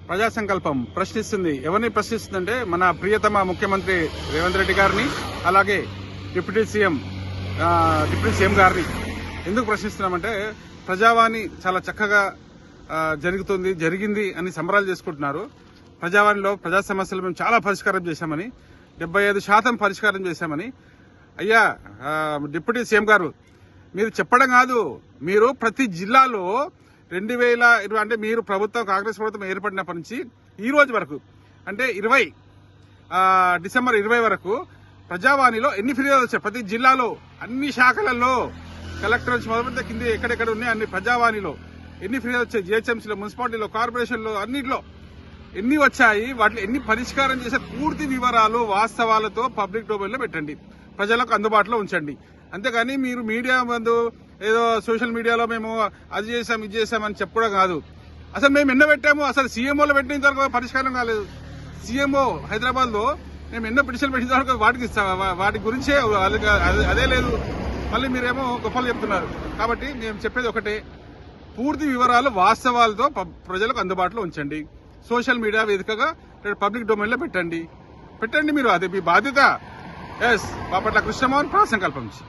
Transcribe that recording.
ప్రజా సంకల్పం ప్రశ్నిస్తుంది. ఎవరిని ప్రశ్నిస్తుందంటే మన ప్రియతమ ముఖ్యమంత్రి రేవంత్ రెడ్డి గారిని, అలాగే డిప్యూటీ సీఎం గారిని. ఎందుకు ప్రశ్నిస్తున్నామంటే ప్రజావాణి చాలా చక్కగా జరిగింది అని సంబరాలు చేసుకుంటున్నారు. ప్రజావాణిలో ప్రజా సమస్యలు మేము చాలా పరిష్కారం చేశామని, 75% పరిష్కారం చేశామని. అయ్యా డిప్యూటీ సీఎం గారు, మీరు చెప్పడం కాదు, మీరు ప్రతి జిల్లాలో 2020 అంటే మీరు ప్రభుత్వం, కాంగ్రెస్ ప్రభుత్వం ఏర్పడినప్పటి నుంచి ఈ రోజు వరకు అంటే డిసెంబర్ 20 వరకు ప్రజావాణిలో ఎన్ని ఫిర్యాదులు వచ్చాయి? ప్రతి జిల్లాలో అన్ని శాఖలలో కలెక్టర్ నుంచి మొదలుపెడితే కింద ఎక్కడెక్కడ ఉన్నాయి అన్ని ప్రజావాణిలో ఎన్ని ఫిర్యాదులు వచ్చాయి? జిహెచ్ఎంసీలో, మున్సిపాలిటీలో, కార్పొరేషన్లో అన్నింటిలో ఎన్ని వచ్చాయి? వాటిలో ఎన్ని పరిష్కారం చేసే పూర్తి వివరాలు వాస్తవాలతో పబ్లిక్ డొమైన్ లో పెట్టండి, ప్రజలకు అందుబాటులో ఉంచండి. అంతేగాని మీరు మీడియా ముందు ఏదో సోషల్ మీడియాలో మేము అది చేసాం ఇది చేసామని చెప్పడం కాదు. అసలు మేము ఎన్నో పెట్టాము, అసలు సీఎంఓలో పెట్టిన వరకు పరిష్కారం కాలేదు. సీఎంఓ హైదరాబాద్ లో మేము ఎన్నో పిటిషన్లు పెట్టిన వరకు వాటి గురించే అదే లేదు. మళ్ళీ మీరేమో గొప్పలు చెప్తున్నారు. కాబట్టి మేము చెప్పేది ఒకటే, పూర్తి వివరాలు వాస్తవాలతో ప్రజలకు అందుబాటులో ఉంచండి. సోషల్ మీడియా వేదికగా పబ్లిక్ డొమైన్ లో పెట్టండి. మీరు అది మీ బాధ్యత. బాపట్ల కృష్ణమోహన్, ప్రజా సంకల్పం నుంచి.